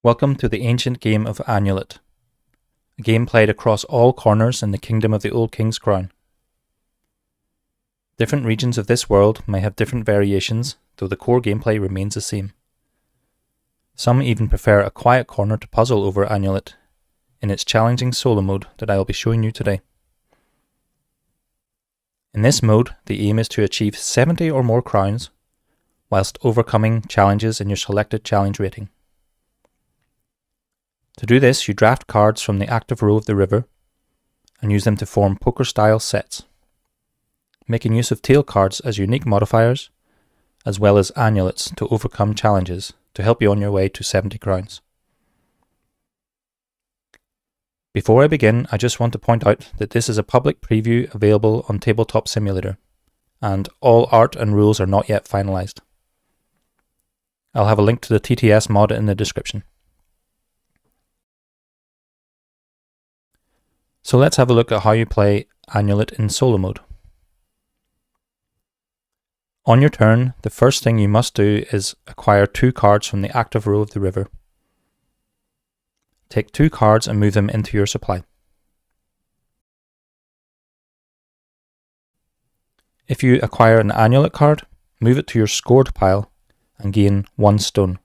Welcome to the ancient game of Annulet, a game played across all corners in the kingdom of the Old King's Crown. Different regions of this world may have different variations, though the core gameplay remains the same. Some even prefer a quiet corner to puzzle over Annulet in its challenging solo mode that I will be showing you today. In this mode, the aim is to achieve 70 or more crowns, whilst overcoming challenges in your selected challenge rating. To do this, you draft cards from the active row of the river and use them to form poker-style sets, making use of tail cards as unique modifiers, as well as annulets to overcome challenges to help you on your way to 70 crowns. Before I begin, I just want to point out that this is a public preview available on Tabletop Simulator, and all art and rules are not yet finalised. I'll have a link to the TTS mod in the description. So let's have a look at how you play Annulet in solo mode. On your turn, the first thing you must do is acquire 2 cards from the active row of the river. Take 2 cards and move them into your supply. If you acquire an Annulet card, move it to your scored pile and gain 1 stone.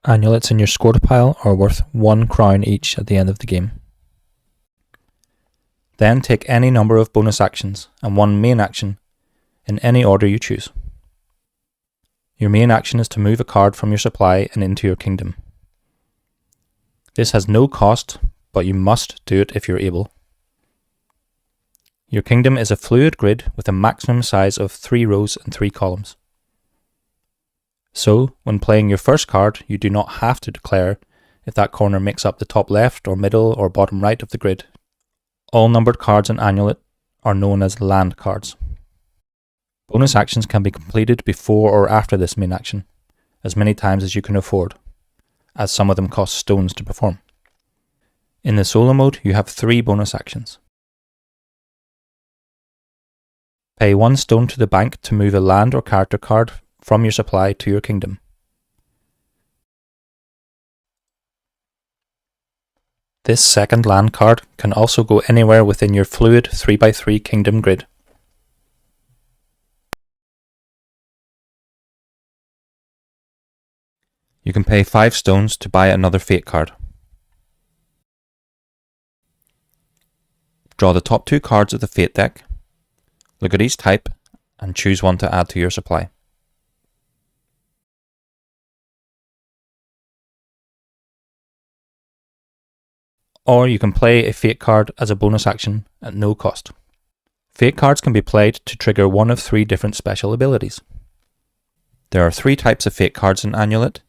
Annulets in your scored pile are worth 1 crown each at the end of the game. Then take any number of bonus actions and 1 main action in any order you choose. Your main action is to move a card from your supply and into your kingdom. This has no cost, but you must do it if you're able. Your kingdom is a fluid grid with a maximum size of 3 rows and 3 columns. So, when playing your first card, you do not have to declare if that corner makes up the top left or middle or bottom right of the grid. All numbered cards in Annulet are known as land cards. Bonus actions can be completed before or after this main action, as many times as you can afford, as some of them cost stones to perform. In the solo mode, you have 3 bonus actions. Pay 1 stone to the bank to move a land or character card from your supply to your kingdom. This second land card can also go anywhere within your fluid 3x3 kingdom grid. You can pay 5 stones to buy another fate card. Draw the top 2 cards of the fate deck, look at each type, and choose one to add to your supply. Or you can play a fate card as a bonus action at no cost. Fate cards can be played to trigger one of 3 different special abilities. There are 3 types of fate cards in Annulet,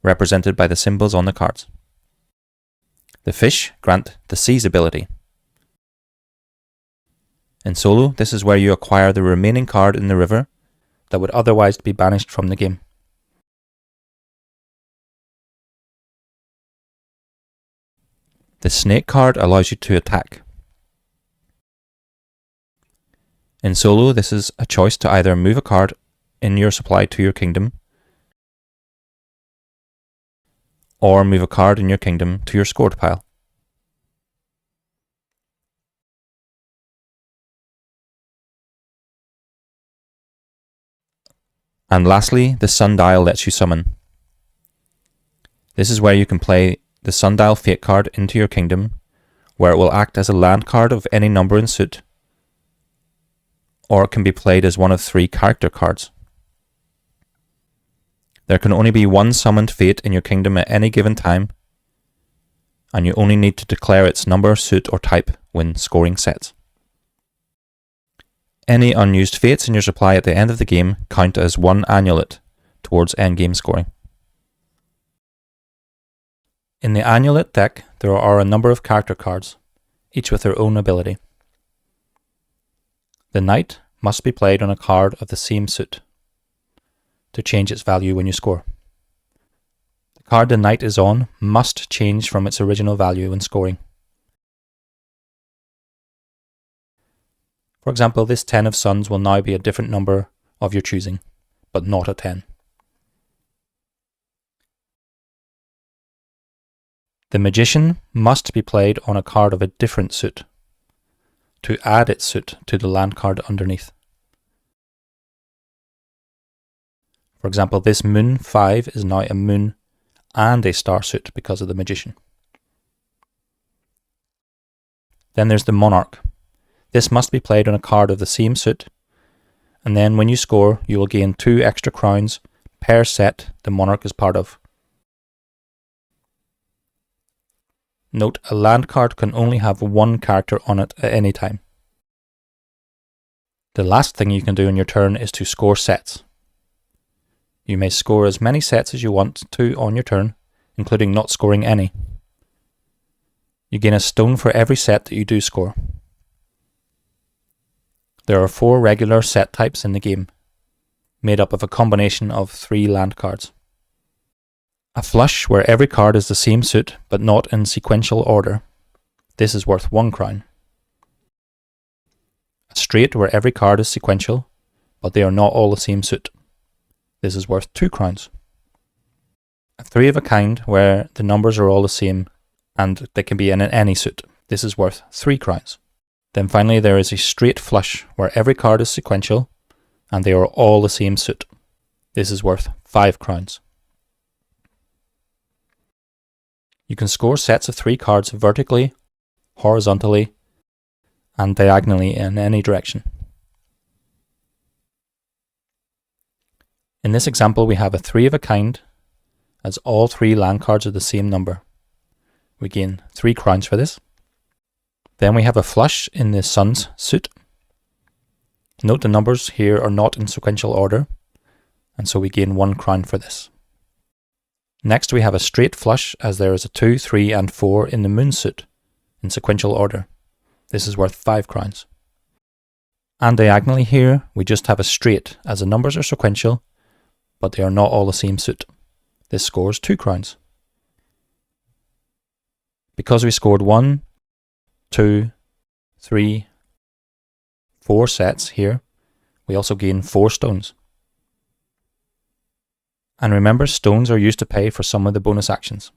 represented by the symbols on the cards. The fish grant the seize ability. In solo, this is where you acquire the remaining card in the river that would otherwise be banished from the game. The snake card allows you to attack. In solo, this is a choice to either move a card in your supply to your kingdom, or move a card in your kingdom to your scored pile. And lastly, the sundial lets you summon. This is where you can play the sundial fate card into your kingdom, where it will act as a land card of any number in suit, or it can be played as one of 3 character cards. There can only be 1 summoned fate in your kingdom at any given time, and you only need to declare its number, suit, or type when scoring sets. Any unused fates in your supply at the end of the game count as 1 Annulet towards endgame scoring. In the Annulet deck, there are a number of character cards, each with their own ability. The knight must be played on a card of the same suit to change its value when you score. The card the knight is on must change from its original value when scoring. For example, this 10 of suns will now be a different number of your choosing, but not a 10. The magician must be played on a card of a different suit to add its suit to the land card underneath. For example, this moon 5 is now a moon and a star suit because of the magician. Then there's the monarch. This must be played on a card of the same suit, and then when you score, you will gain 2 extra crowns per set the monarch is part of. Note, a land card can only have one character on it at any time. The last thing you can do on your turn is to score sets. You may score as many sets as you want to on your turn, including not scoring any. You gain a stone for every set that you do score. There are 4 regular set types in the game, made up of a combination of 3 land cards. A flush, where every card is the same suit but not in sequential order. This is worth 1 crown. A straight, where every card is sequential but they are not all the same suit. This is worth 2 crowns. A 3 of a kind, where the numbers are all the same and they can be in any suit. This is worth 3 crowns. Then finally there is a straight flush, where every card is sequential and they are all the same suit. This is worth 5 crowns. You can score sets of 3 cards vertically, horizontally, and diagonally in any direction. In this example, we have a 3 of a kind, as all 3 land cards are the same number. We gain 3 crowns for this. Then we have a flush in the sun's suit. Note the numbers here are not in sequential order, and so we gain 1 crown for this. Next we have a straight flush, as there is a 2, 3 and 4 in the moon suit in sequential order. This is worth 5 crowns. And diagonally here we just have a straight, as the numbers are sequential but they are not all the same suit. This scores 2 crowns. Because we scored 1, 2, 3, 4 sets here, we also gain 4 stones. And remember, stones are used to pay for some of the bonus actions.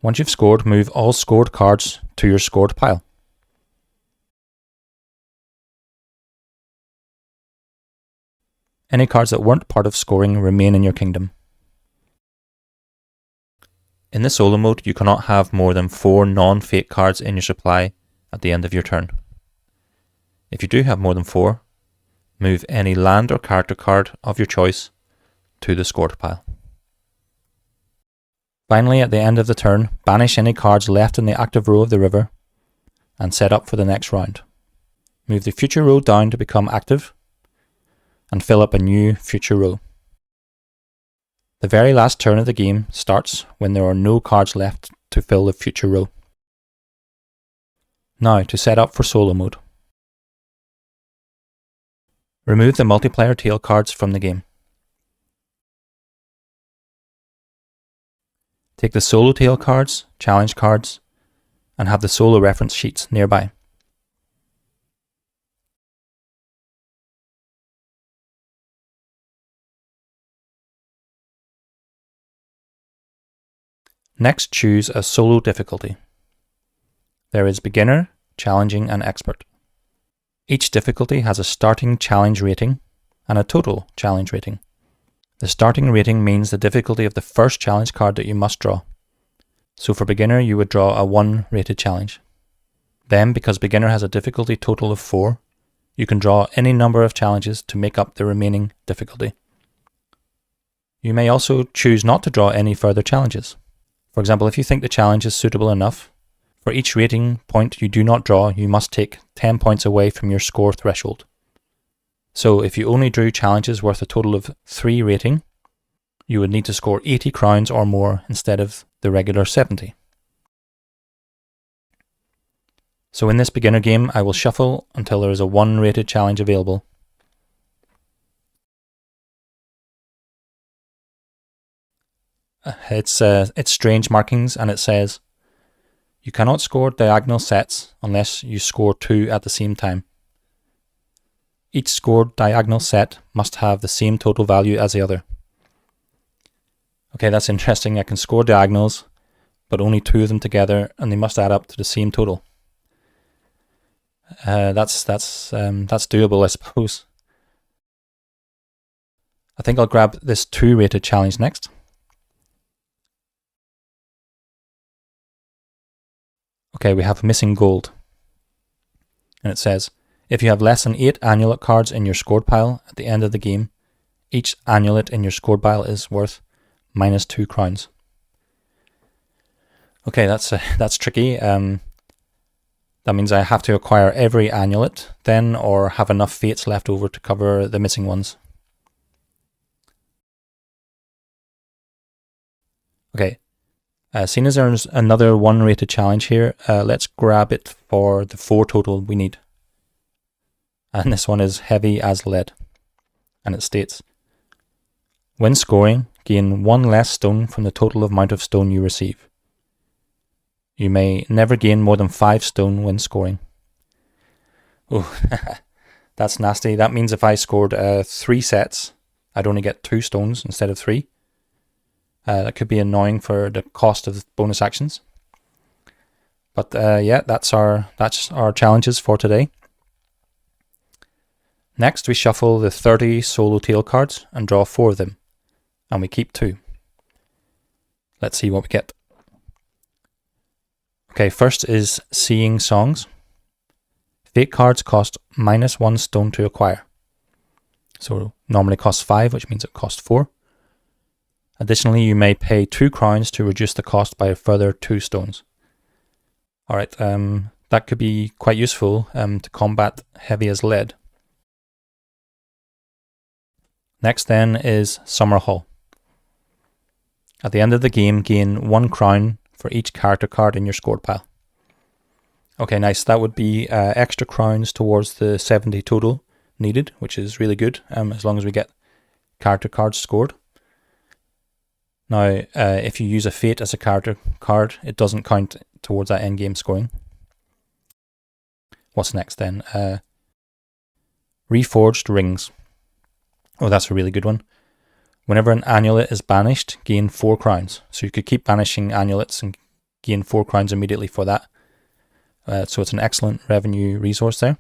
Once you've scored, move all scored cards to your scored pile. Any cards that weren't part of scoring remain in your kingdom. In the solo mode, you cannot have more than 4 non-fake cards in your supply at the end of your turn. If you do have more than 4, move any land or character card of your choice to the scored pile. Finally, at the end of the turn, banish any cards left in the active row of the river and set up for the next round. Move the future row down to become active and fill up a new future row. The very last turn of the game starts when there are no cards left to fill the future row. Now to set up for solo mode. Remove the multiplayer tail cards from the game. Take the solo tail cards, challenge cards, and have the solo reference sheets nearby. Next, choose a solo difficulty. There is beginner, challenging, and expert. Each difficulty has a starting challenge rating and a total challenge rating. The starting rating means the difficulty of the first challenge card that you must draw. So for beginner, you would draw a 1 rated challenge. Then, because beginner has a difficulty total of 4, you can draw any number of challenges to make up the remaining difficulty. You may also choose not to draw any further challenges. For example, if you think the challenge is suitable enough, for each rating point you do not draw, you must take 10 points away from your score threshold. So if you only drew challenges worth a total of 3 rating, you would need to score 80 crowns or more instead of the regular 70. So in this beginner game, I will shuffle until there is a 1 rated challenge available. It's strange markings, and it says, you cannot score diagonal sets unless you score 2 at the same time. Each scored diagonal set must have the same total value as the other. Okay, that's interesting. I can score diagonals, but only 2 of them together, and they must add up to the same total. That's doable, I suppose. I think I'll grab this 2-rated challenge next. Okay, we have missing gold. And it says, if you have less than 8 Annulet cards in your scored pile at the end of the game, each Annulet in your scored pile is worth -2 crowns. Okay, that's tricky. That means I have to acquire every Annulet then, or have enough fates left over to cover the missing ones. Okay, seeing as there's another 1-rated challenge here, let's grab it for the 4 total we need. And this one is heavy as lead. And it states, when scoring, gain 1 less stone from the total amount of stone you receive. You may never gain more than 5 stone when scoring. Oh, that's nasty. That means if I scored 3 sets, I'd only get 2 stones instead of 3. That could be annoying for the cost of bonus actions. But yeah, that's our challenges for today. Next, we shuffle the 30 solo tail cards and draw 4 of them, and we keep 2. Let's see what we get. Okay, first is Seeing Songs. Fate cards cost -1 stone to acquire. So normally costs 5, which means it costs 4. Additionally, you may pay 2 crowns to reduce the cost by a further 2 stones. Alright, that could be quite useful to combat heavy as lead. Next then is Summer Hall. At the end of the game, gain 1 crown for each character card in your scored pile. Okay, nice. That would be extra crowns towards the 70 total needed, which is really good, as long as we get character cards scored. Now, if you use a fate as a character card, it doesn't count towards that endgame scoring. What's next then? Reforged Rings. Oh, that's a really good one. Whenever an Annulet is banished, gain 4 crowns. So you could keep banishing Annulets and gain 4 crowns immediately for that. So it's an excellent revenue resource there.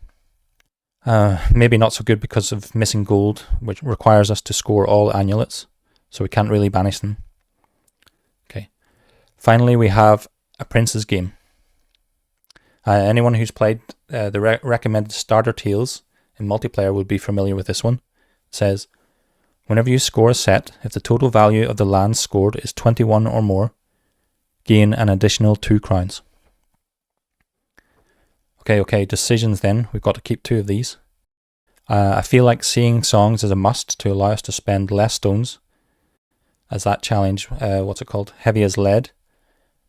Maybe not so good because of missing gold, which requires us to score all Annulets. So we can't really banish them. Okay. Finally, we have A Prince's Game. Anyone who's played the recommended starter tales in multiplayer would be familiar with this one. It says, whenever you score a set, if the total value of the land scored is 21 or more, gain an additional 2 crowns. Okay, decisions then. We've got to keep 2 of these. I feel like Seeing Songs is a must to allow us to spend less stones, as that challenge, what's it called? Heavy as lead,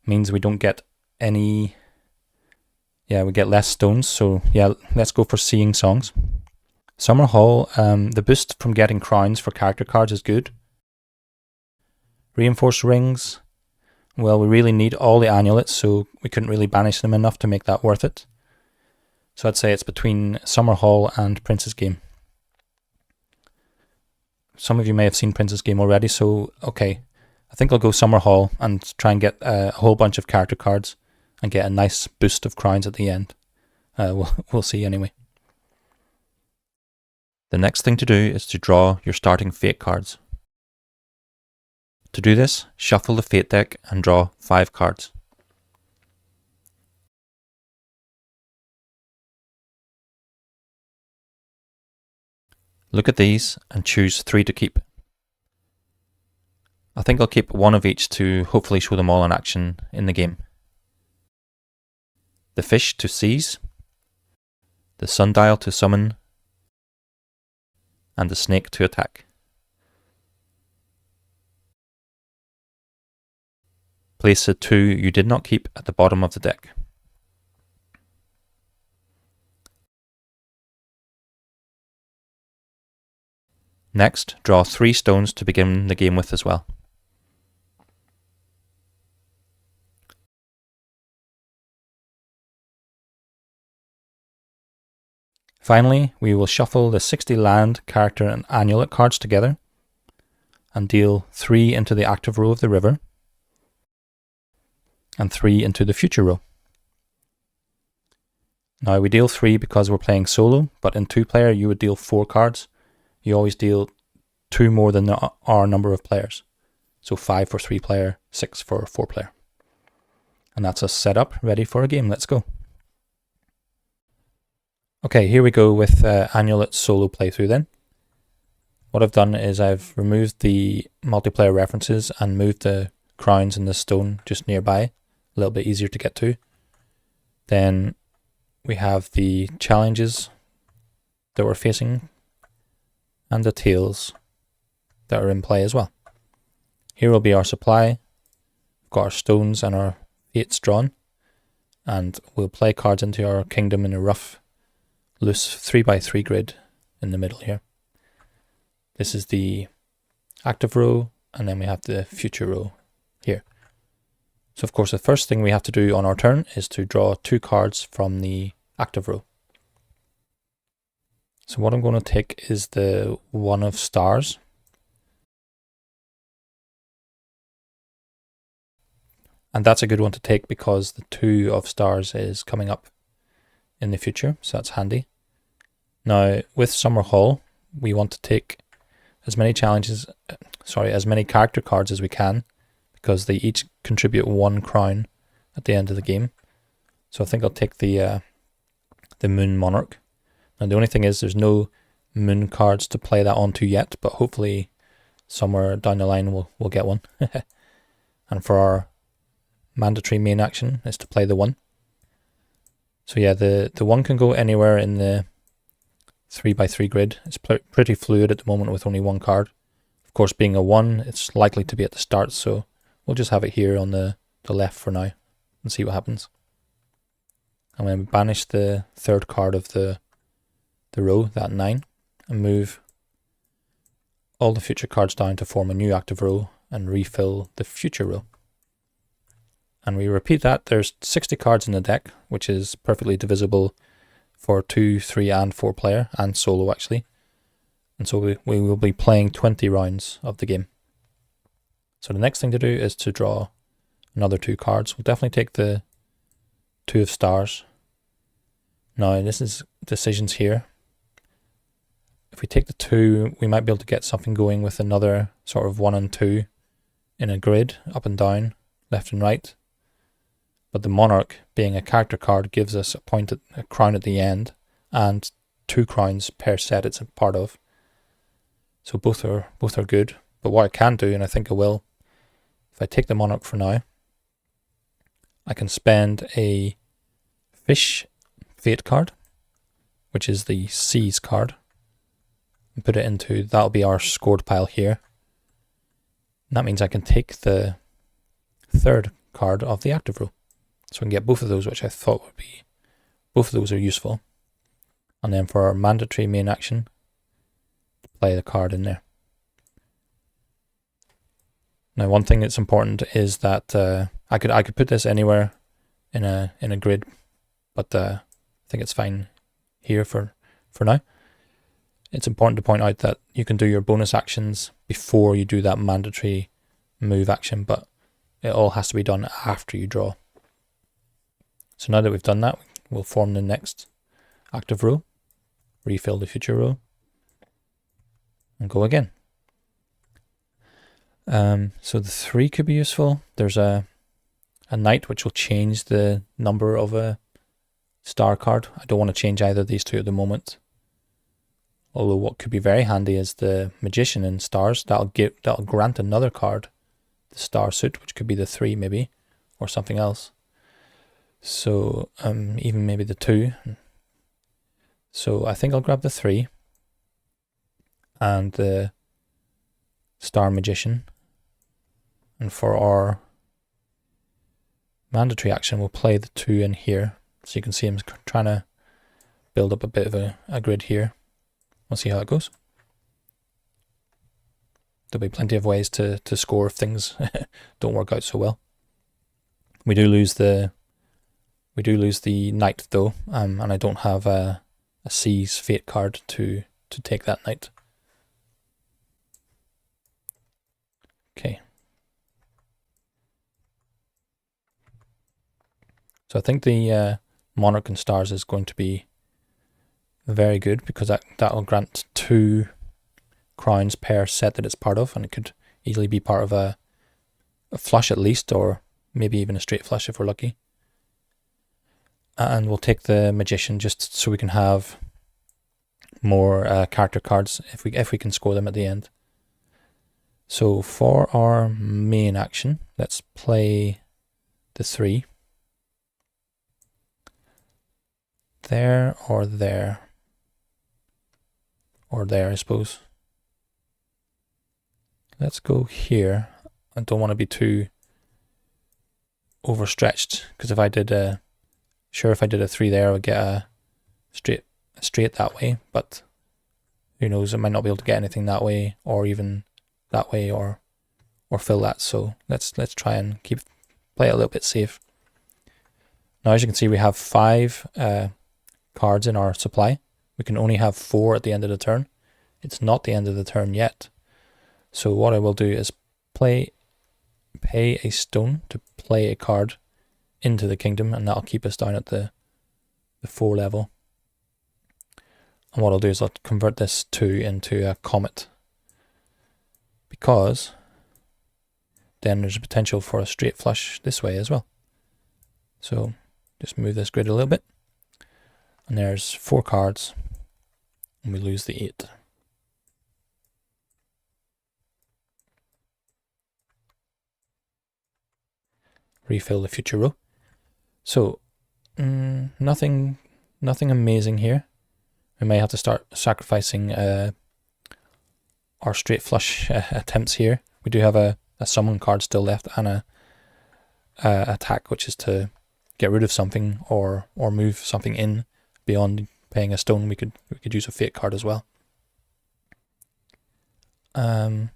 means we don't get any... Yeah, we get less stones, so yeah, let's go for Seeing Songs. Summer Hall, the boost from getting crowns for character cards is good. Reinforced Rings, well, we really need all the Annulets, so we couldn't really banish them enough to make that worth it. So I'd say it's between Summer Hall and Prince's Game. Some of you may have seen Prince's Game already, so okay. I think I'll go Summer Hall and try and get a whole bunch of character cards and get a nice boost of crowns at the end. We'll see anyway. The next thing to do is to draw your starting fate cards. To do this, shuffle the fate deck and draw 5 cards. Look at these and choose 3 to keep. I think I'll keep 1 of each to hopefully show them all in action in the game. The fish to seize, the sundial to summon, and the snake to attack. Place the 2 you did not keep at the bottom of the deck. Next, draw 3 stones to begin the game with as well. Finally, we will shuffle the 60 land, character and Annulet cards together and deal 3 into the active row of the river and 3 into the future row. Now we deal 3 because we're playing solo, but in 2-player you would deal 4 cards. You always deal 2 more than our number of players. So 5 for 3-player, 6 for 4-player. And that's us set up, ready for a game. Let's go. Okay, here we go with Annulet solo playthrough then. What I've done is I've removed the multiplayer references and moved the crowns and the stone just nearby, a little bit easier to get to. Then we have the challenges that we're facing and the tales that are in play as well. Here will be our supply. We've got our stones and our fates drawn, and we'll play cards into our kingdom in a rough, loose 3x3 grid in the middle here. This is the active row, and then we have the future row here. So of course the first thing we have to do on our turn is to draw 2 cards from the active row. So what I'm going to take is the 1 of stars. And that's a good one to take because the 2 of stars is coming up in the future, so that's handy. Now with Summer Hall, we want to take as many character cards as we can, because they each contribute 1 crown at the end of the game. So I think I'll take the Moon Monarch. Now the only thing is there's no moon cards to play that onto yet, but hopefully somewhere down the line we'll get one. And for our mandatory main action is to play the 1. So yeah, the 1 can go anywhere in the 3x3 grid. It's pretty fluid at the moment with only 1 card. Of course, being a 1, it's likely to be at the start, so we'll just have it here on the left for now and see what happens. I'm going to banish the 3rd card of the row, that 9, and move all the future cards down to form a new active row and refill the future row. And we repeat that. There's 60 cards in the deck, which is perfectly divisible for 2, 3 and 4 player, and solo actually. And so we will be playing 20 rounds of the game. So the next thing to do is to draw another 2 cards. We'll definitely take the 2 of stars. Now this is decisions here. If we take the 2, we might be able to get something going with another sort of 1 and 2 in a grid, up and down, left and right. But the Monarch, being a character card, gives us a crown at the end, and 2 crowns per set it's a part of. So both are good. But what I can do, and I think I will, if I take the Monarch for now, I can spend a fish fate card, which is the seas card, and put it into, that'll be our scored pile here. And that means I can take the 3rd card of the active row. So we can get both of those, which I thought would be, both of those are useful. And then for our mandatory main action, play the card in there. Now one thing that's important is that I could put this anywhere in a grid, but I think it's fine here for now. It's important to point out that you can do your bonus actions before you do that mandatory move action, but it all has to be done after you draw. So now that we've done that, we'll form the next active row, refill the future row, and go again. So the 3 could be useful. There's a knight which will change the number of a star card. I don't want to change either of these 2 at the moment. Although what could be very handy is the magician in stars. That'll grant another card the star suit, which could be the 3 maybe, or something else. So even maybe the 2. So I think I'll grab the 3 and the star magician. And for our mandatory action, we'll play the 2 in here. So you can see I'm trying to build up a bit of a grid here. We'll see how it goes. There'll be plenty of ways to score if things don't work out so well. We do lose the knight though, and I don't have seize fate card to take that knight. Okay. So I think the Monarch and Stars is going to be very good, because that will grant 2 crowns per set that it's part of, and it could easily be part of a flush at least, or maybe even a straight flush if we're lucky. And we'll take the Magician just so we can have more character cards if we can score them at the end. So for our main action, let's play the 3. There or there. Or there, I suppose. Let's go here. I don't want to be too overstretched, because if I did a 3 there, I would get a straight that way, but who knows, I might not be able to get anything that way, or even that way, or fill that. So let's try and play it a little bit safe. Now, as you can see, we have 5 cards in our supply. We can only have 4 at the end of the turn. It's not the end of the turn yet. So what I will do is pay a stone to play a card into the kingdom, and that'll keep us down at the 4 level. And what I'll do is I'll convert this 2 into a comet, because then there's a potential for a straight flush this way as well. So just move this grid a little bit, and there's 4 cards, and we lose the 8. Refill the future row. So nothing amazing here. We may have to start sacrificing our straight flush attempts here. We do have a summon card still left, and a attack, which is to get rid of something or move something in. Beyond paying a stone, we could use a fate card as well. So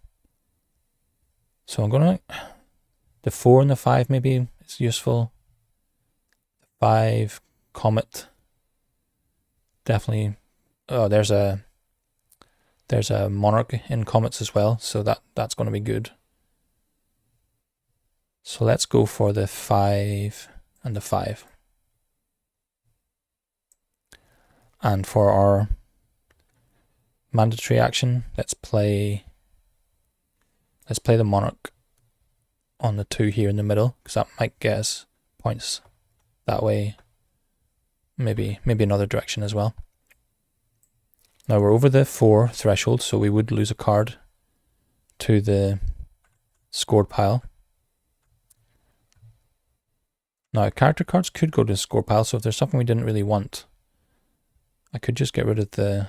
I'm gonna, the 4 and the 5 maybe is useful. 5 comet, definitely. Oh, there's a monarch in comets as well, so that's going to be good. So let's go for the 5 and the 5. And for our mandatory action, let's play the monarch on the 2 here in the middle, because that might get us points that way. Maybe another direction as well. Now we're over the 4 threshold, so we would lose a card to the scored pile. Now character cards could go to the score pile, so if there's something we didn't really want, I could just get rid of the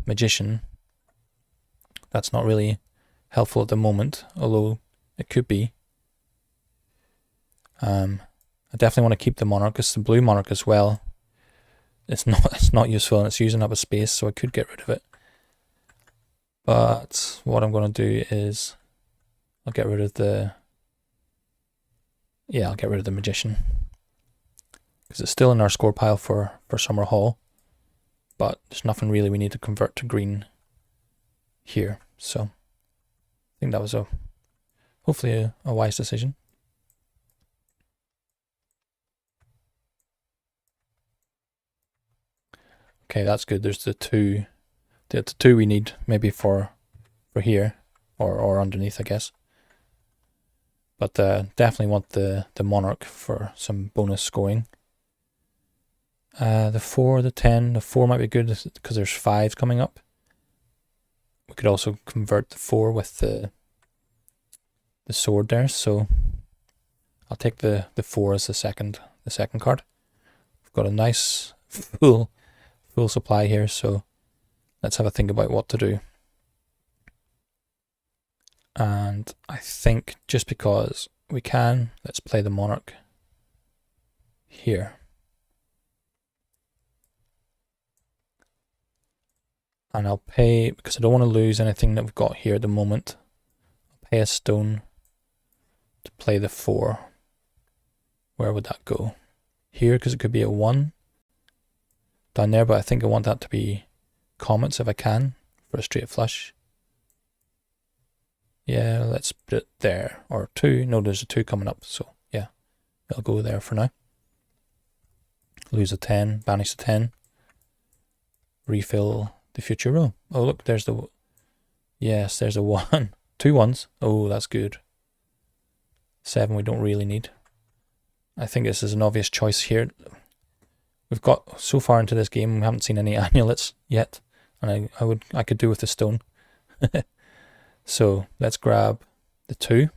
Magician. That's not really helpful at the moment, although it could be. I definitely want to keep the Monarch, because the blue Monarch as well, it's not useful, and it's using up a space, so I could get rid of it. But what I'm going to do is I'll get rid of the Magician, because it's still in our score pile for Summer Hall, but there's nothing really we need to convert to green here. So I think that was hopefully a wise decision. Okay, that's good. There's the 2 we need maybe for here, or underneath, I guess. But definitely want the Monarch for some bonus scoring. The 4, the 10, the 4 might be good because there's 5s coming up. We could also convert the 4 with the sword there, so I'll take the 4 as the second card. We've got a nice full supply here, so let's have a think about what to do. And I think just because we can, let's play the Monarch here. And I'll pay, because I don't want to lose anything that we've got here at the moment, I'll pay a stone to play the 4. Where would that go? here because it could be a 1 down there, but I think I want that to be comets if I can for a straight flush. Yeah, let's put it there. Or 2. No, there's a 2 coming up, so yeah, it'll go there for now. Lose a 10, banish the 10. Refill the future row. Oh, look, there's the... Yes, there's a 1. 2 1s. Oh, that's good. 7 we don't really need. I think this is an obvious choice here. We've got so far into this game, we haven't seen any amulets yet. And I could do with the stone. So let's grab the 2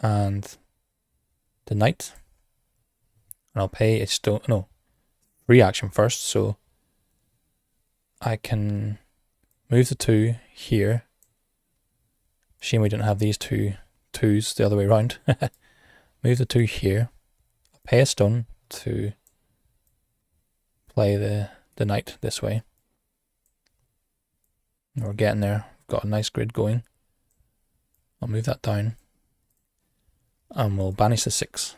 and the knight, and I'll pay a stone. No, reaction first, so I can move the 2 here. Shame we didn't have these 2 2s the other way around. Move the 2 here. I'll pay a stone to play the knight this way. We're getting there. We've got a nice grid going. I'll move that down. And we'll banish the 6.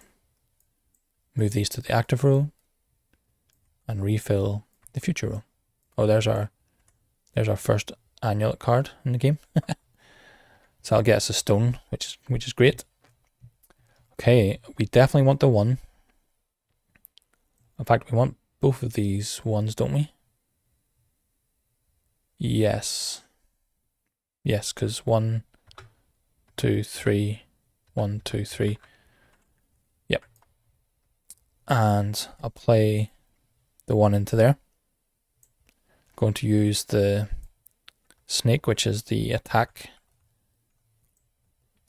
Move these to the active row. And refill the future row. Oh, there's our first Annulet card in the game. So that'll get us a stone, which is great. Okay, we definitely want the 1. In fact, we want both of these 1s, don't we? Yes. Yes, because 1, 2, 3, 1, 2, 3. Yep. And I'll play the 1 into there. Going to use the snake, which is the attack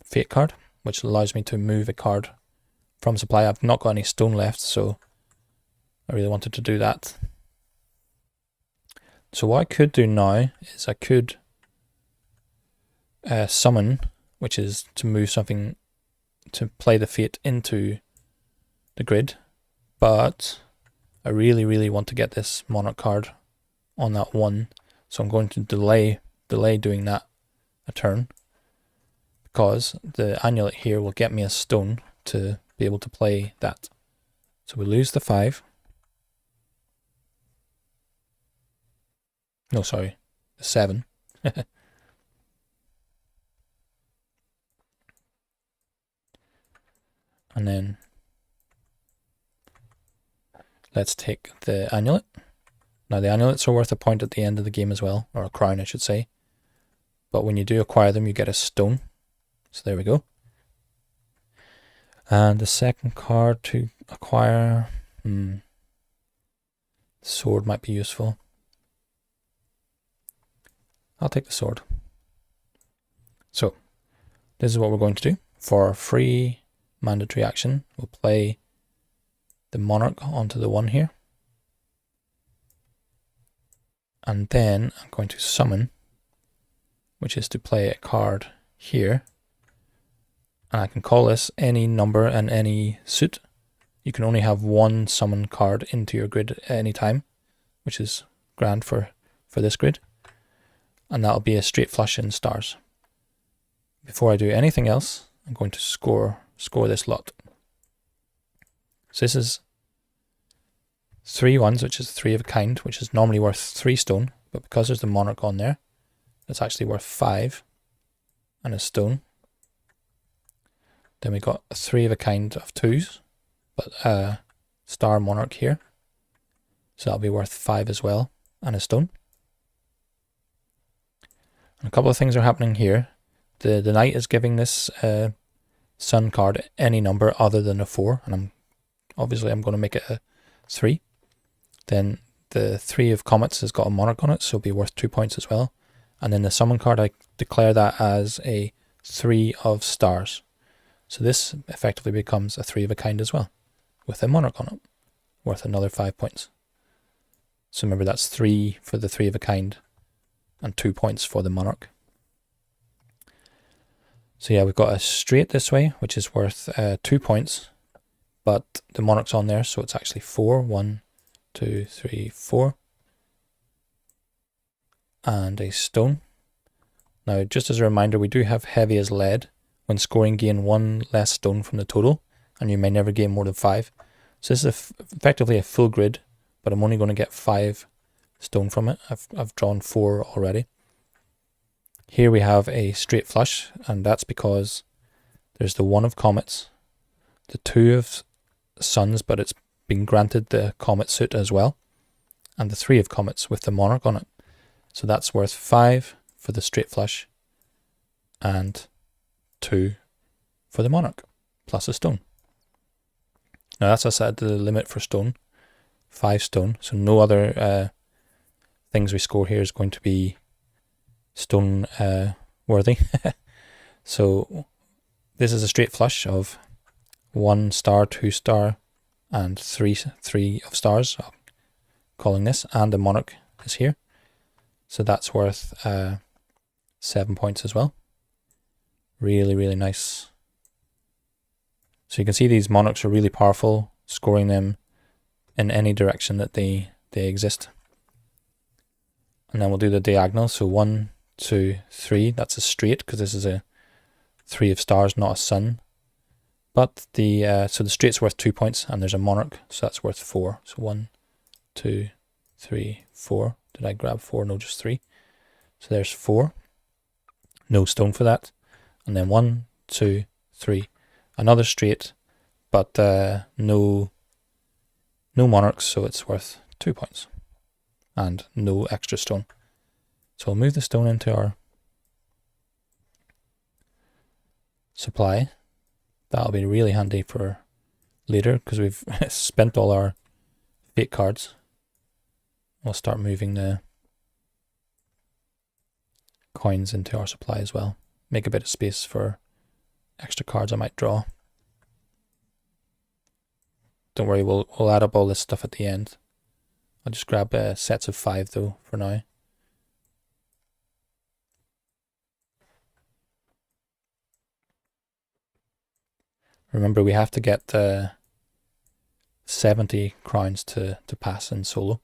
fate card, which allows me to move a card from supply. I've not got any stone left, so I really wanted to do that. So what I could do now is I could summon, which is to move something, to play the fate into the grid, but I really want to get this monarch card on that 1, so I'm going to delay doing that a turn, because the Annulet here will get me a stone to be able to play that. So we lose the 5. No, sorry, the 7. And then let's take the Annulet. Now the Annulets are worth a point at the end of the game as well, or a crown I should say. But when you do acquire them, you get a stone. So there we go. And the second card to acquire, sword might be useful. I'll take the sword. So this is what we're going to do. For a free mandatory action, we'll play the monarch onto the 1 here. And then I'm going to summon, which is to play a card here. And I can call this any number and any suit. You can only have 1 summon card into your grid at any time, which is grand for this grid. And that'll be a straight flush in stars. Before I do anything else, I'm going to score this lot. So this is 3 1s, which is 3 of a kind, which is normally worth 3 stone, but because there's the monarch on there, it's actually worth 5 and a stone. Then we got a 3 of a kind of 2s, but a star monarch here, so that'll be worth 5 as well and a stone. And a couple of things are happening here. The knight is giving this sun card any number other than a 4, and I'm going to make it a 3. Then the 3 of comets has got a monarch on it, so it'll be worth 2 points as well. And then the summon card, I declare that as a 3 of stars. So this effectively becomes a 3 of a kind as well, with a monarch on it, worth another 5 points. So remember, that's 3 for the 3 of a kind and 2 points for the monarch. So yeah, we've got a straight this way, which is worth 2 points, but the monarch's on there, so it's actually 4. 1, 2, 3, 4. And a stone. Now, just as a reminder, we do have heavy as lead. When scoring, gain 1 less stone from the total. and you may never gain more than 5. So this is effectively a full grid, but I'm only going to get 5 stone from it. I've drawn 4 already. Here we have a straight flush, and that's because there's the 1 of comets, the 2 of suns, but it's been granted the comet suit as well, and the 3 of comets with the monarch on it. So that's worth 5 for the straight flush and 2 for the monarch, plus a stone. Now that's, I said, the limit for stone, 5 stone. So no other things we score here is going to be stone worthy. So this is a straight flush of 1 star, 2 star, and 3 of stars, I'm calling this, and the monarch is here. So that's worth 7 points as well. Really, really nice. So you can see these monarchs are really powerful, scoring them in any direction that they exist. And then we'll do the diagonal. So 1, 2, 3, that's a straight, because this is a 3 of stars, not a sun. But the so the straight's worth 2 points, and there's a monarch, so that's worth 4. So 1, 2, 3, 4. Did I grab 4? No, just 3. So there's 4. No stone for that. And then 1, 2, 3. Another straight, but no monarchs, so it's worth 2 points. And no extra stone. So we'll move the stone into our supply. That'll be really handy for later, because we've spent all our fate cards. We'll start moving the coins into our supply as well. Make a bit of space for extra cards I might draw. Don't worry, we'll add up all this stuff at the end. I'll just grab sets of 5 though for now. Remember, we have to get 70 crowns to pass in solo.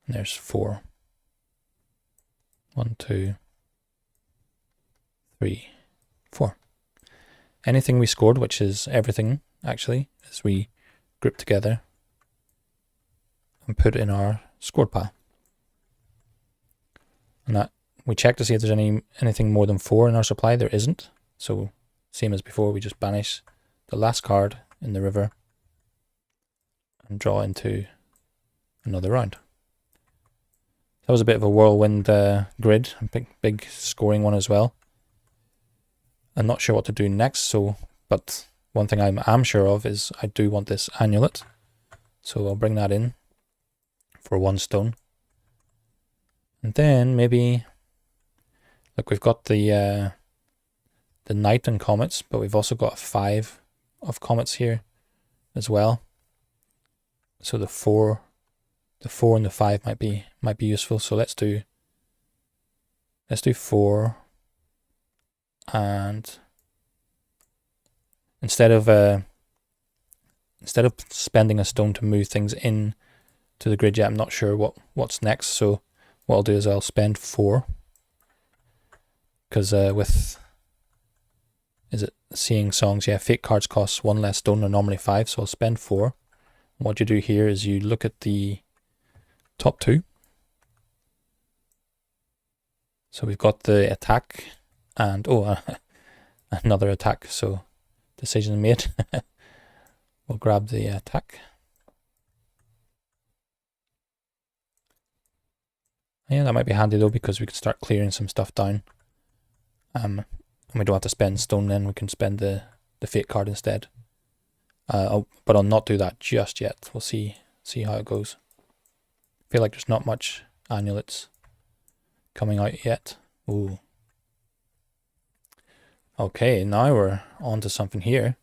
And there's 4. 1, 2, 3, 4. Anything we scored, which is everything actually, is we group together and put in our scored pile. And that we check to see if there's anything more than 4 in our supply. There isn't. So same as before, we just banish the last card in the river and draw into another round. That was a bit of a whirlwind grid, a big scoring one as well. I'm not sure what to do next, but one thing I am sure of is I do want this Annulet. So I'll bring that in for 1 stone. And then maybe, look, we've got the night and comets, but we've also got 5 of comets here as well. So the 4 and the 5 might be useful. So let's do 4, and instead of spending a stone to move things in to the grid yet, I'm not sure what's next. So what I'll do is I'll spend 4, because with, is it Seeing Songs? Yeah, fate cards cost 1 less stone, they're normally 5, so I'll spend 4. And what you do here is you look at the top 2. So we've got the attack and another attack, so decision made. We'll grab the attack. Yeah, that might be handy though, because we can start clearing some stuff down. And we don't have to spend stone then, we can spend the fate card instead. But I'll not do that just yet. We'll see how it goes. I feel like there's not much Annulets coming out yet. Ooh. Okay, now we're on to something here.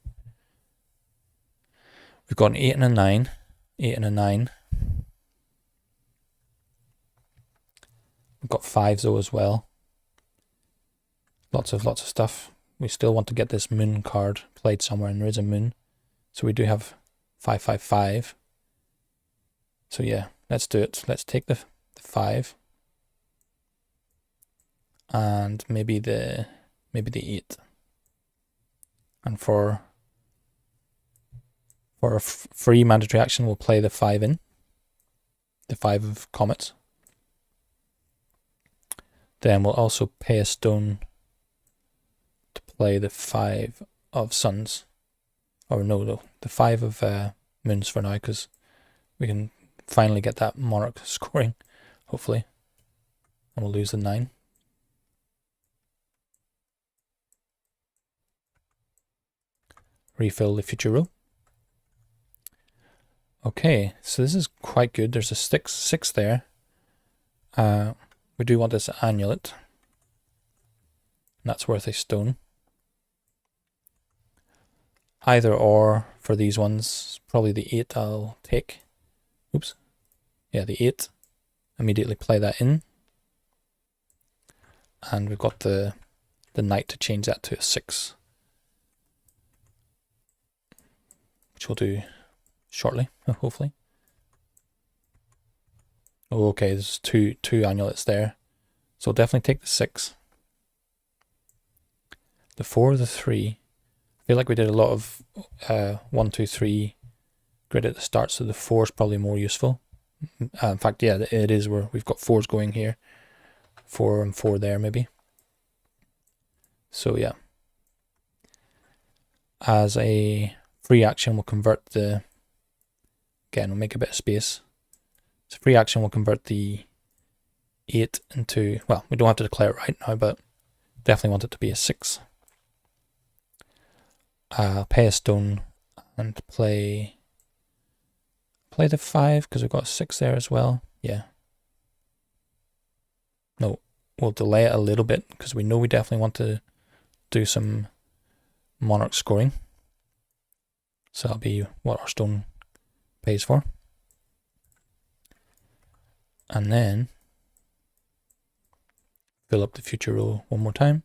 We've got an 8 and a 9. 8 and a 9. We've got 5s though as well. Lots of stuff. We still want to get this moon card played somewhere, and there is a moon. So we do have 5, 5, 5. So yeah, let's do it. Let's take the 5. And maybe the 8. And for a free mandatory action, we'll play the 5 in. The 5 of comets. Then we'll also pay a stone to play the 5 of suns. Or no, the 5 of moons for now, because we can finally get that monarch scoring, hopefully. And we'll lose the 9. Refill the future row. Okay, so this is quite good. There's a 6 there. We do want this Annulet. And that's worth a stone. Either or for these ones. Probably the 8 I'll take. Oops. Yeah, the 8. Immediately play that in. And we've got the knight to change that to a 6. Which we'll do shortly, hopefully. Oh, okay, there's two Annulets there. So we'll definitely take the 6. The 4, the 3. I feel like we did a lot of 1, 2, 3 grid at the start, so the 4 is probably more useful. In fact, yeah, it is. We've got 4s going here. 4 and 4 there, maybe. So, yeah. As a free action, we'll convert the... Again, we'll make a bit of space. So free action will convert the 8 into... Well, we don't have to declare it right now, but definitely want it to be a 6. Pay a stone and play the 5, because we've got a 6 there as well. Yeah. No, we'll delay it a little bit, because we know we definitely want to do some monarch scoring. So that'll be what our stone pays for. And then fill up the future row one more time.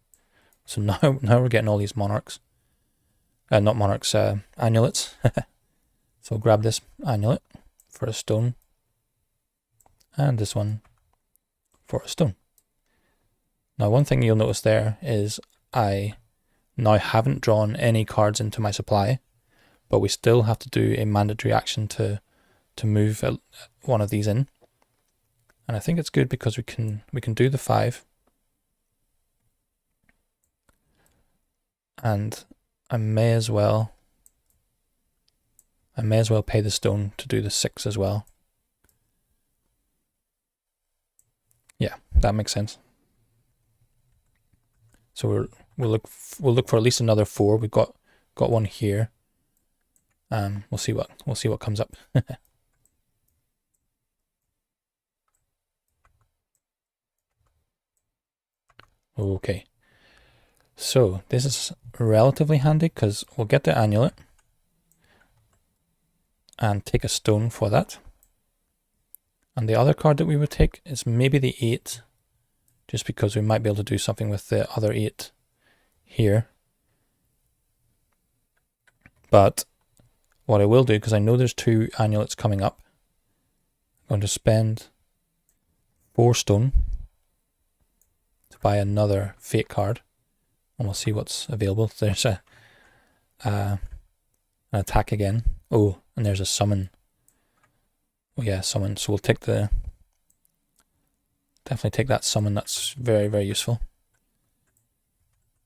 So now we're getting all these monarchs. Not monarchs, Annulets. So grab this Annulet for a stone. And this one for a stone. Now one thing you'll notice there is I now haven't drawn any cards into my supply, but we still have to do a mandatory action to move one of these in. And I think it's good because we can do the 5. And I may as well pay the stone to do the 6 as well. Yeah, that makes sense. So we'll look for at least another 4. We've got one here. We'll see what comes up. Okay. So this is relatively handy because we'll get the Annulet and take a stone for that. And the other card that we would take is maybe the 8, just because we might be able to do something with the other 8 here. But what I will do, because I know there's 2 Annulets coming up, I'm going to spend 4 stone to buy another fate card, and we'll see what's available. There's an attack again. Oh, and there's a summon. Oh yeah, summon. So we'll take definitely take that summon. That's very, very useful.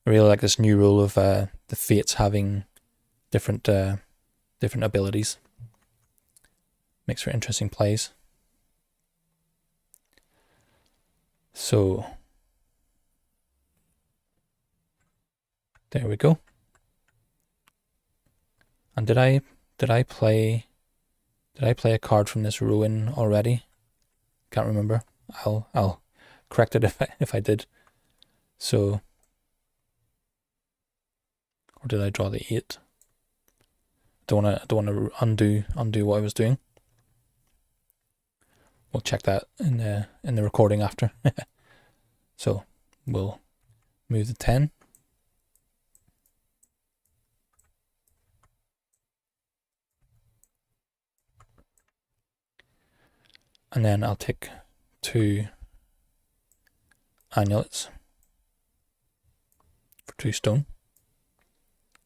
I really like this new rule of the fates having different abilities. Makes for interesting plays. So there we go. And did I play a card from this ruin already? Can't remember. I'll correct it if I did. So, or did I draw the 8? Don't wanna undo what I was doing. We'll check that in the recording after. So we'll move the 10. And then I'll take 2 Annulets for 2 stone.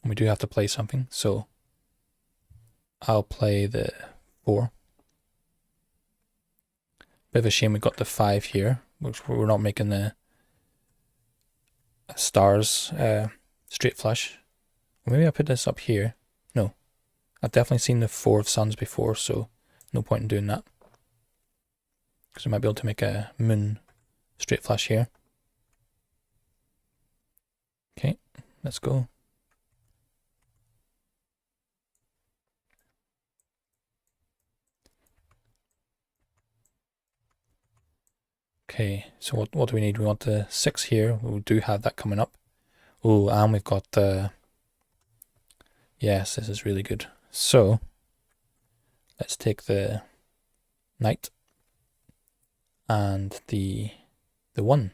And we do have to play something, so I'll play the 4. Bit of a shame we got the 5 here, which we're not making the stars straight flush. Or maybe I'll put this up here. No, I've definitely seen the 4 of suns before, so no point in doing that. Because we might be able to make a moon straight flush here. Okay, let's go. Okay, so what do we need? We want the 6 here. We do have that coming up. Oh, and we've got the... Yes, this is really good. So, let's take the knight and the 1.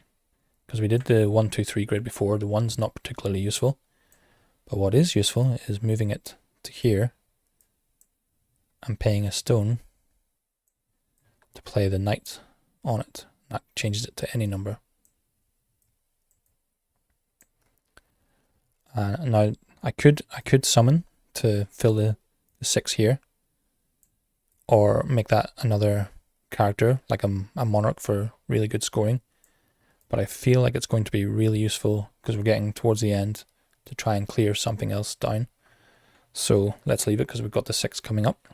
Because we did the 1, 2, 3 grid before. The 1's not particularly useful. But what is useful is moving it to here and paying a stone to play the knight on it. That changes it to any number. Now I could summon to fill the 6 here, or make that another character like a monarch for really good scoring. But I feel like it's going to be really useful because we're getting towards the end to try and clear something else down. So let's leave it because we've got the 6 coming up.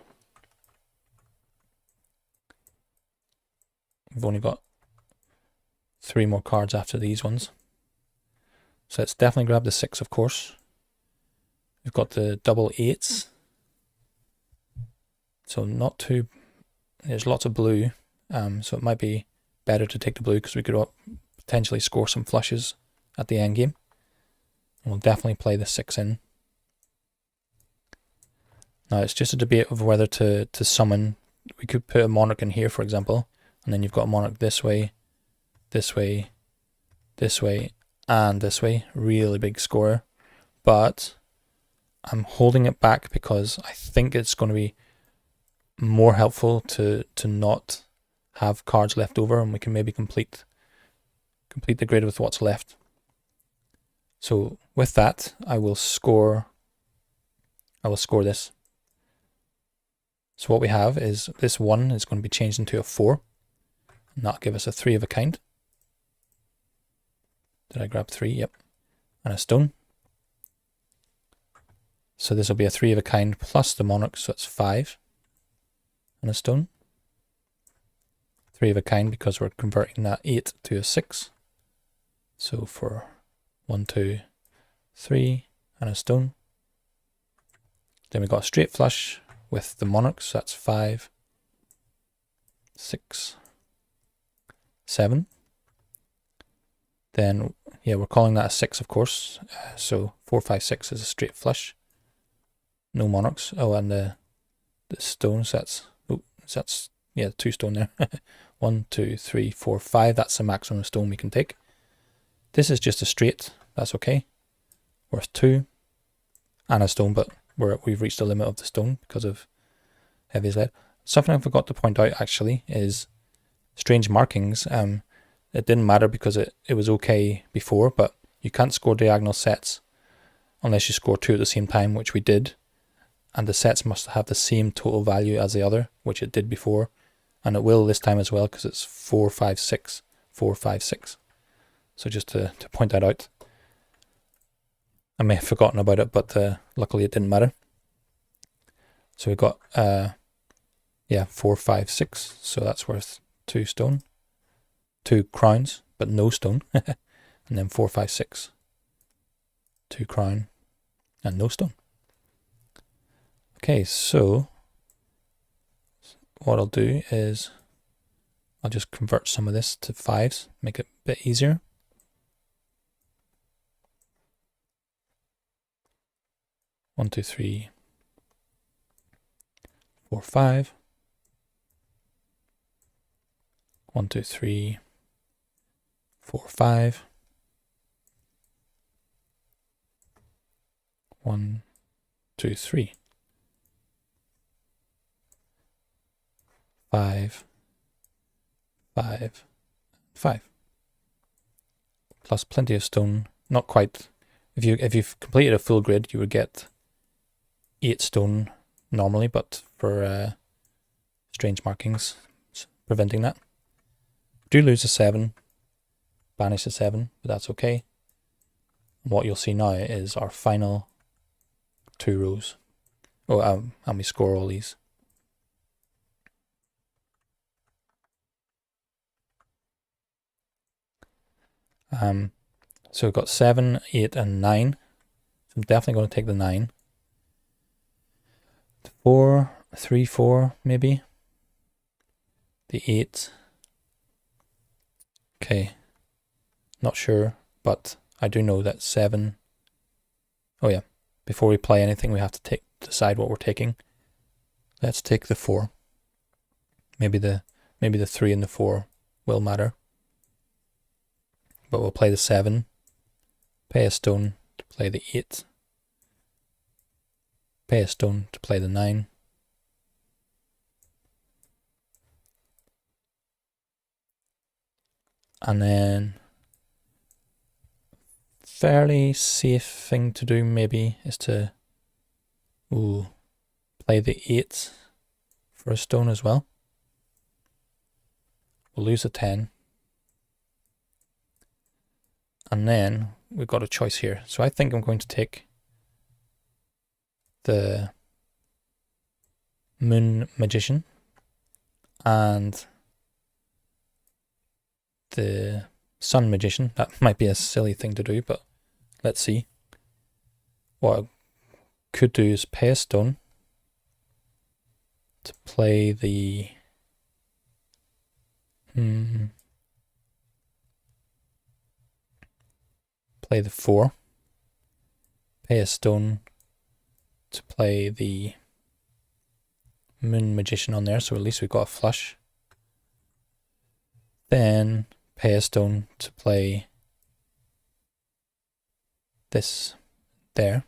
We've only got 3 more cards after these ones. So let's definitely grab the 6, of course. We've got the double 8s. So not too... There's lots of blue. So it might be better to take the blue because we could potentially score some flushes at the end game. And we'll definitely play the 6 in. Now it's just a debate of whether to summon. We could put a monarch in here, for example. And then you've got a monarch this way, this way, this way, and this way. Really big scorer. But I'm holding it back because I think it's going to be more helpful to not have cards left over, and we can maybe complete the grid with what's left. So with that, I will score this. So what we have is this 1 is going to be changed into a 4. And that'll give us a 3 of a kind. Did I grab 3? Yep. And a stone. So this will be a 3 of a kind plus the monarch, so it's 5. And a stone. 3 of a kind because we're converting that 8 to a 6. So for 1, 2, 3, and a stone. Then we've got a straight flush with the monarch, so that's 5, 6, 7. Then, yeah, we're calling that a 6, of course. So 4, 5, 6 is a straight flush. No monarchs. Oh, and the stones, that's yeah, 2 stone there. 1, 2, 3, 4, 5. That's the maximum stone we can take. This is just a straight. That's okay. Worth 2 and a stone, but we've reached the limit of the stone because of heavy as lead. Something I forgot to point out actually is strange markings. It didn't matter because it was okay before, but you can't score diagonal sets unless you score 2 at the same time, which we did. And the sets must have the same total value as the other, which it did before. And it will this time as well because it's 4, 5, 6, 4, 5, 6. So just to point that out. I may have forgotten about it, but luckily it didn't matter. So we got 4, 5, 6. So that's worth 2 stone. 2 crowns, but no stone. And then 4, 5, 6. 2 crown and no stone. Okay, so what I'll do is I'll just convert some of this to 5s, make it a bit easier. One, 2, 3, 4, 5. 1, 2, 3, 4, 5. 1, 2, 3. 5, 5, 5. Plus plenty of stone. Not quite If you've completed a full grid, you would get 8 stone normally, but for strange markings preventing that. Do lose a 7, banish a 7, but that's okay. What you'll see now is our final 2 rows. Oh, and we score all these. So we've got 7, 8, and 9. So I'm definitely going to take the 9. 4, 3, 4, maybe. The 8. Okay. Not sure, but I do know that 7. Oh yeah. Before we play anything, we have to decide what we're taking. Let's take the 4. Maybe the 3 and the 4 will matter. But we'll play the 7. Pay a stone to play the 8. Pay a stone to play the 9. And then fairly safe thing to do maybe is to play the 8 for a stone as well. We'll lose a 10. And then we've got a choice here. So I think I'm going to take the Moon Magician and the Sun Magician. That might be a silly thing to do, but let's see. What I could do is pay a stone to play the play the 4. Pay a stone to play the Moon Magician on there, so at least we've got a flush. Then pay a stone to play this there.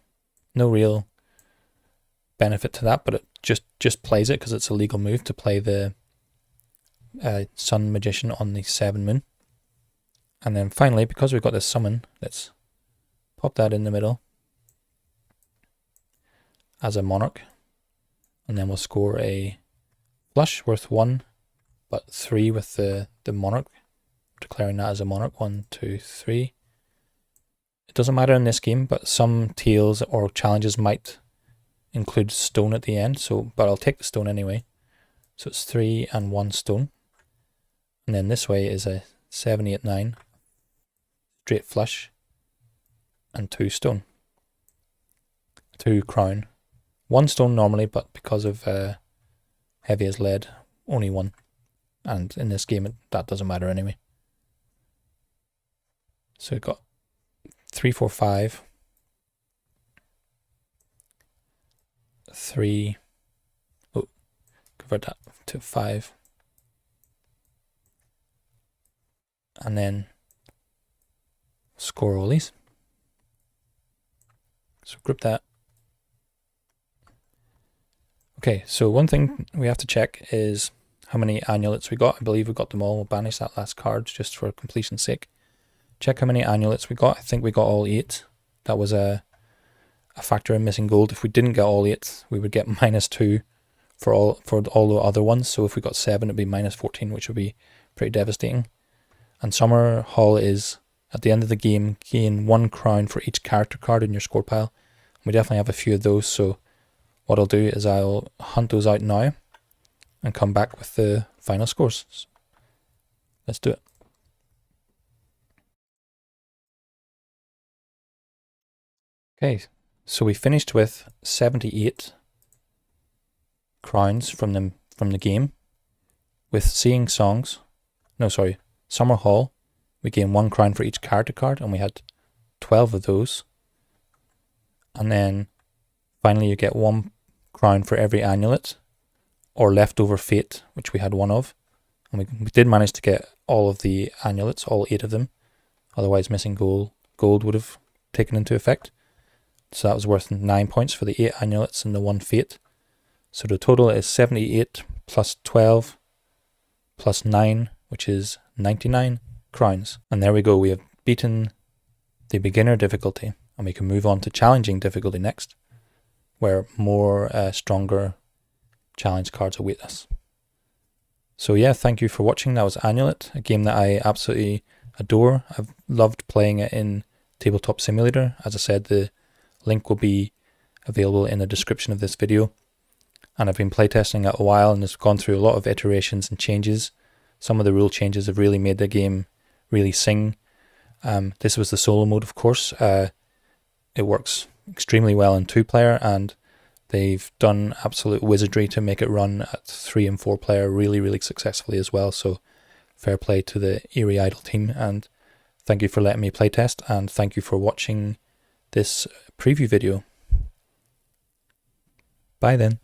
No real benefit to that, but it just plays it because it's a legal move to play the Sun Magician on the 7 Moon. And then finally, because we've got this summon, let's pop that in the middle as a monarch. And then we'll score a flush worth 1, but 3 with the monarch, declaring that as a monarch. 1, 2, 3. It doesn't matter in this game, but some tails or challenges might include stone at the end. But I'll take the stone anyway. So it's 3 and 1 stone. And then this way is a 7, 8, 9. Straight flush. And 2 stone. 2 crown. 1 stone normally, but because of heavy as lead, only 1. And in this game, that doesn't matter anyway. So we've got 3, 4, 5. 3. Oh, convert that to 5. And then score all these. So group that. Okay, so one thing we have to check is how many amulets we got. I believe we got them all. We'll banish that last card just for completion's sake. Check how many amulets we got. I think we got all 8. That was a factor in missing gold. If we didn't get all 8, we would get -2 for all the other ones. So if we got 7, it'd be -14, which would be pretty devastating. And Summer Hall is, at the end of the game, gain 1 crown for each character card in your score pile. We definitely have a few of those, so what I'll do is I'll hunt those out now and come back with the final scores. So let's do it. Okay, so we finished with 78 crowns from the game. With Seeing Songs, Summer Hall, we gain 1 crown for each character card, and we had 12 of those. And then finally you get 1 crown for every Annulet, or Leftover Fate, which we had 1 of. And we did manage to get all of the Annulets, all 8 of them. Otherwise missing gold would have taken into effect. So that was worth 9 points for the 8 Annulets and the 1 Fate. So the total is 78 plus 12 plus 9, which is 99 crowns. And there we go, we have beaten the beginner difficulty. and we can move on to challenging difficulty next, where more stronger challenge cards await us. So yeah, thank you for watching. That was Annulet, a game that I absolutely adore. I've loved playing it in Tabletop Simulator. As I said, the link will be available in the description of this video. And I've been playtesting it a while, and it's gone through a lot of iterations and changes. Some of the rule changes have really made the game really sing. This was the solo mode, of course. It works extremely well in 2-player, and they've done absolute wizardry to make it run at 3 and 4-player really, really successfully as well. So fair play to the Eerie Idol team, and thank you for letting me playtest, and thank you for watching this preview video. Bye then.